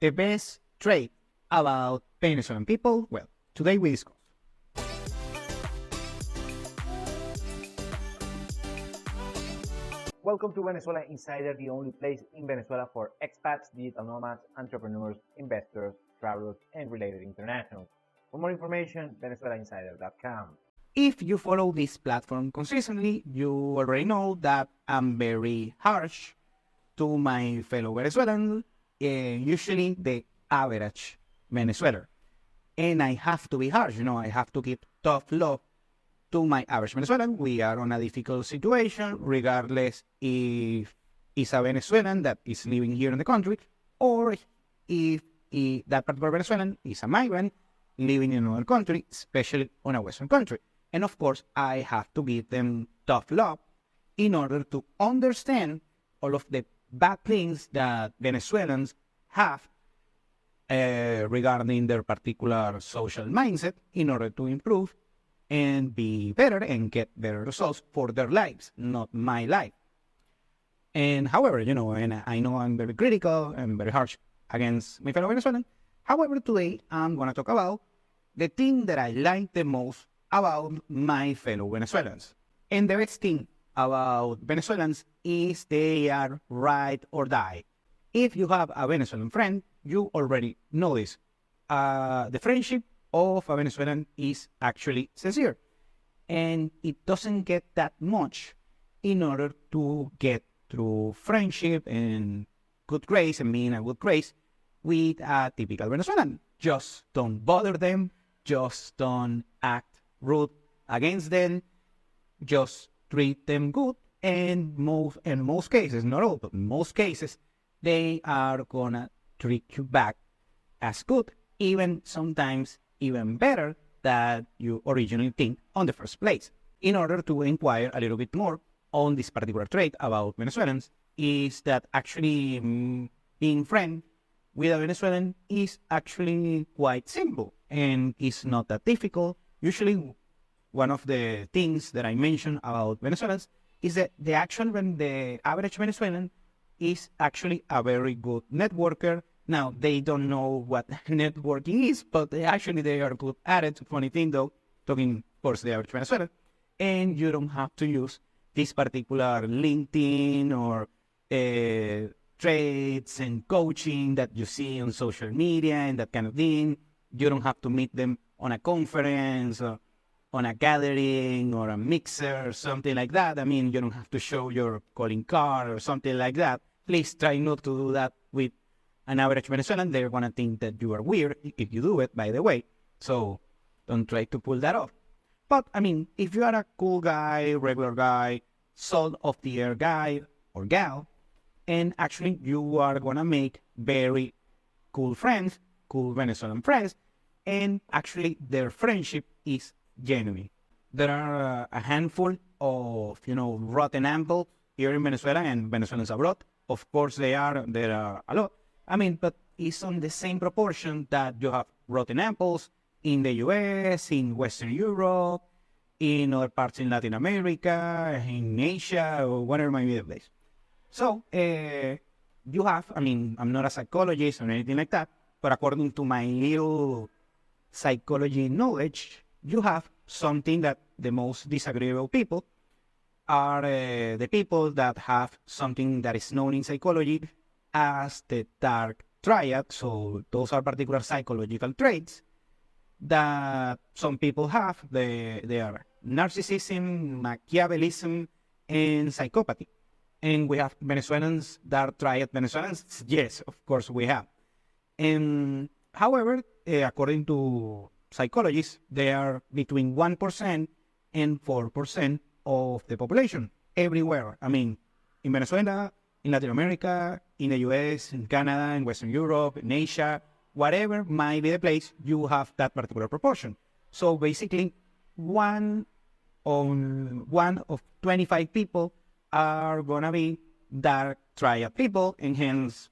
the best trait about Venezuelan people? Well, today we discuss. Welcome to Venezuela Insider, the only place in Venezuela for expats, digital nomads, entrepreneurs, investors, travelers, and related internationals. For more information, venezuelainsider.com. If you follow this platform consistently, you already know that I'm very harsh to my fellow Venezuelans, usually the average Venezuelan. And I have to be harsh, I have to give tough love to my average Venezuelan. We are on a difficult situation, regardless if it's a Venezuelan that is living here in the country, or if that particular Venezuelan is a migrant living in another country, especially on a Western country. And of course, I have to give them tough love in order to understand all of the bad things that Venezuelans have regarding their particular social mindset in order to improve and be better and get better results for their lives, not my life. And however, and I know I'm very critical and very harsh against my fellow Venezuelan. However, today I'm going to talk about the thing that I like the most about my fellow Venezuelans. And the best thing about Venezuelans is they are ride or die. If you have a Venezuelan friend, you already know this. The friendship of a Venezuelan is actually sincere. And it doesn't get that much in order to get through friendship and good grace and being a good grace with a typical Venezuelan. Just don't bother them. Just don't act rude against them. Just treat them good. And in most cases, not all, but in most cases, they are gonna treat you back as good, even sometimes even better than you originally think on the first place. In order to inquire a little bit more on this particular trait about Venezuelans, is that actually being friend with a Venezuelan is actually quite simple and it's not that difficult. Usually, one of the things that I mentioned about Venezuelans is that the average Venezuelan is actually a very good networker. Now, they don't know what networking is, but they are good at it. Funny thing though, talking, of course, the average Venezuelan, and you don't have to use this particular LinkedIn or traits and coaching that you see on social media and that kind of thing. You don't have to meet them on a conference or on a gathering or a mixer or something like that. I mean, you don't have to show your calling card or something like that. Please try not to do that with an average Venezuelan. They're going to think that you are weird if you do it, by the way. So don't try to pull that off. But, I mean, if you are a cool guy, regular guy, salt of the air guy or gal, and actually you are going to make very cool friends, cool Venezuelan friends, and actually their friendship is genuine. There are a handful of, rotten apples here in Venezuela and Venezuelans abroad. Of course, there are a lot. I mean, but it's on the same proportion that you have rotten apples in the US, in Western Europe, in other parts in Latin America, in Asia, or whatever might be the place. So, you have, I'm not a psychologist or anything like that, but according to my little psychology knowledge, you have something that the most disagreeable people are the people that have something that is known in psychology as the dark triad. So those are particular psychological traits that some people have. They are narcissism, Machiavellism, and psychopathy. And we have Venezuelans, dark triad Venezuelans. Yes, of course we have. And however, according to psychologists, they are between 1% and 4% of the population everywhere. In Venezuela, in Latin America, in the US, in Canada, in Western Europe, in Asia, whatever might be the place, you have that particular proportion. So basically, one of 25 people are gonna be dark triad people, and hence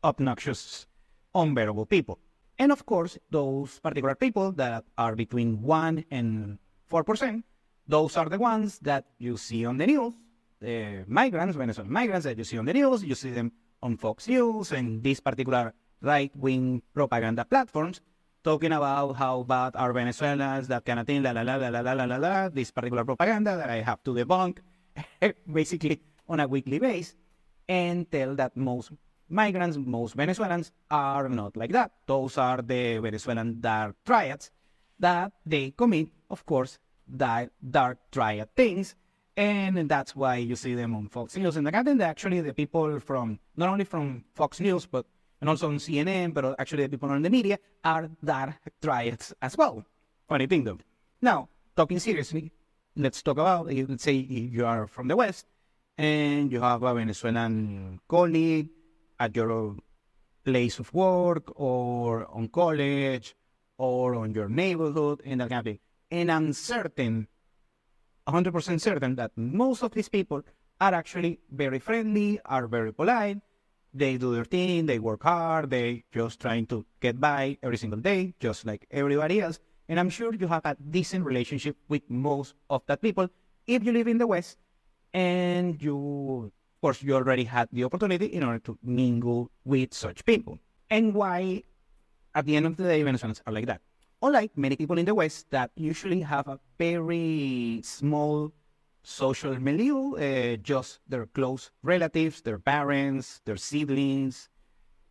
obnoxious, unbearable people. And of course, those particular people that are between 1 and 4%, those are the ones that you see on the news, the migrants, Venezuelan migrants that you see on the news. You see them on Fox News and these particular right-wing propaganda platforms talking about how bad are Venezuelans, that kind of thing, la la la la la la la la la, this particular propaganda that I have to debunk basically on a weekly basis, and tell that most migrants, most Venezuelans are not like that. Those are the Venezuelan dark triads that they commit, of course, dark triad things, and that's why you see them on Fox News. And actually the people from, not only from Fox News, but and also on CNN, but actually the people on the media are dark triads as well. Funny thing though. Now, talking seriously, let's talk about, let's say if you are from the West and you have a Venezuelan colleague at your place of work or on college or on your neighborhood and that kind of thing. And I'm certain, 100% certain that most of these people are actually very friendly, are very polite. They do their thing, they work hard, they just trying to get by every single day, just like everybody else. And I'm sure you have a decent relationship with most of that people if you live in the West and you, of course, you already had the opportunity in order to mingle with such people. And why, at the end of the day, Venezuelans are like that? Unlike many people in the West that usually have a very small social milieu, just their close relatives, their parents, their siblings,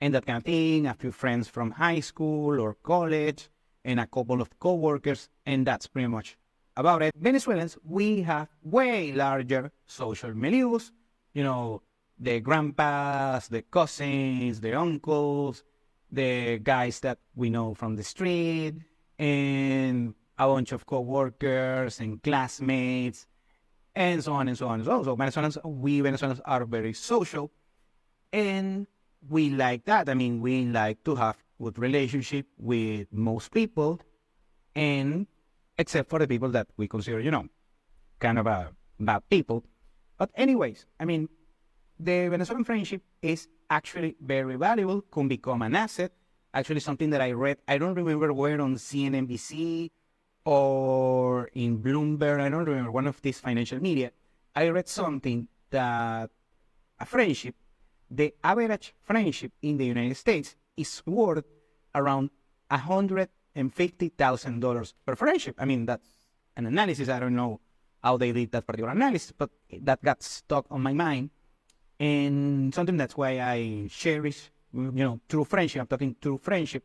and that kind of thing, a few friends from high school or college, and a couple of co-workers, and that's pretty much about it. Venezuelans, we have way larger social milieus, you know, the grandpas, the cousins, the uncles, the guys that we know from the street, and a bunch of co-workers and classmates, and so on and so on and so on. So Venezuelans, we Venezuelans are very social, and we like that. I mean, we like to have good relationship with most people, and except for the people that we consider, you know, kind of bad people. But anyways, I mean, the Venezuelan friendship is actually very valuable, can become an asset. Actually, something that I read, I don't remember where, on CNBC or in Bloomberg, I don't remember, one of these financial media, I read something that a friendship, the average friendship in the United States is worth around $150,000 per friendship. I mean, that's an analysis. I don't know how they did that particular analysis, but that got stuck on my mind. And something that's why I cherish, you know, true friendship. I'm talking true friendship.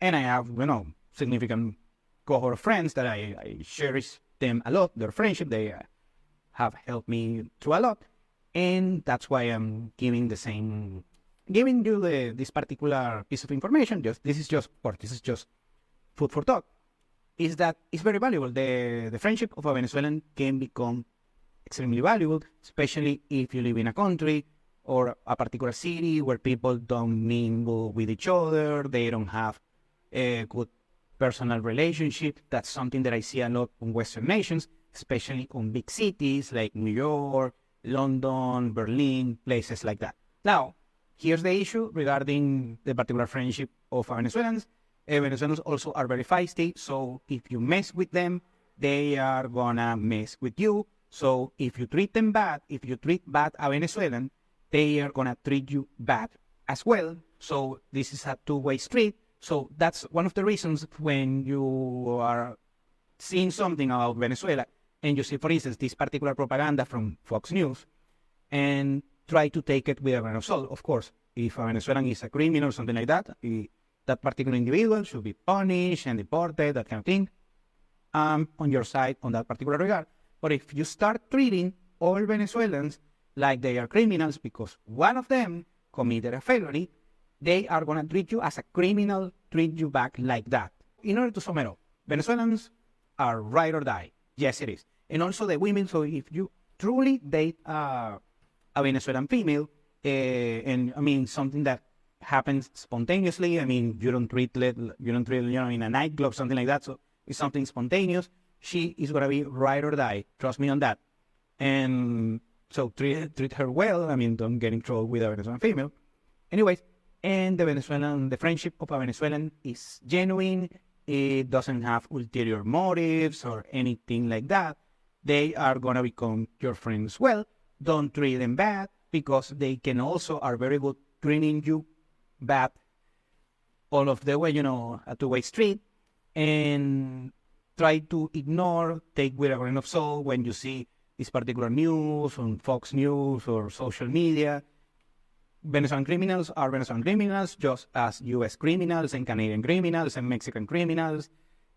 And I have, you know, significant cohort of friends that I cherish them a lot, their friendship. They have helped me through a lot. And that's why I'm giving you this particular piece of information. This is just food for thought. Is that it's very valuable. The friendship of a Venezuelan can become extremely valuable, especially if you live in a country or a particular city where people don't mingle with each other, they don't have a good personal relationship. That's something that I see a lot in Western nations, especially on big cities like New York, London, Berlin, places like that. Now, here's the issue regarding the particular friendship of Venezuelans. Venezuelans also are very feisty, so if you mess with them, they are gonna mess with you. So if you treat them bad, if you treat bad a Venezuelan, they are gonna treat you bad as well. So this is a two-way street. So that's one of the reasons when you are seeing something about Venezuela and you see, for instance, this particular propaganda from Fox News, and try to take it with a grain of salt. Of course, if a Venezuelan is a criminal or something like that, that particular individual should be punished and deported, that kind of thing. On your side on that particular regard. But if you start treating all Venezuelans like they are criminals because one of them committed a felony, they are going to treat you as a criminal, treat you back like that. In order to sum it up, Venezuelans are ride or die. Yes, it is. And also the women, so if you truly date a Venezuelan female, and I mean, something that happens spontaneously, I mean, you don't treat, you know, in a nightclub, something like that, so it's something spontaneous, she is going to be ride or die. Trust me on that. And so treat her well. I mean, don't get in trouble with a Venezuelan female. Anyways, and the friendship of a Venezuelan is genuine. It doesn't have ulterior motives or anything like that. They are going to become your friends well. Don't treat them bad because they can also are very good treating you bad all of the way, a two-way street, and try to ignore, take with a grain of salt when you see this particular news on Fox News or social media. Venezuelan criminals are Venezuelan criminals, just as US criminals and Canadian criminals and Mexican criminals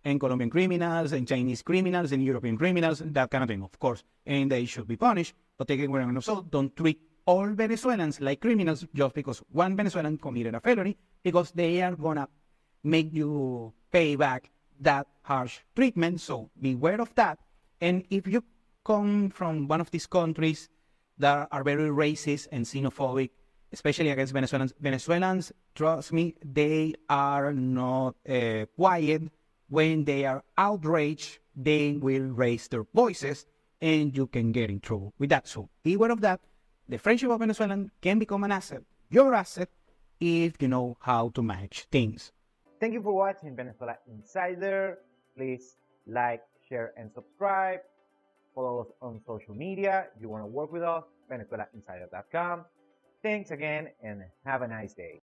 and Colombian criminals and Chinese criminals and European criminals, that kind of thing, of course. And they should be punished, but take it with a grain of salt. Don't treat all Venezuelans like criminals just because one Venezuelan committed a felony, because they are going to make you pay back that harsh treatment. So beware of that. And if you come from one of these countries that are very racist and xenophobic, especially against Venezuelans, trust me, they are not quiet. When they are outraged, they will raise their voices, and you can get in trouble with that. So beware of that. The friendship of Venezuelan can become an asset, your asset, if you know how to manage things. Thank you for watching Venezuela Insider. Please like, share, and subscribe. Follow us on social media. If you want to work with us, venezuelainsider.com. Thanks again, and have a nice day.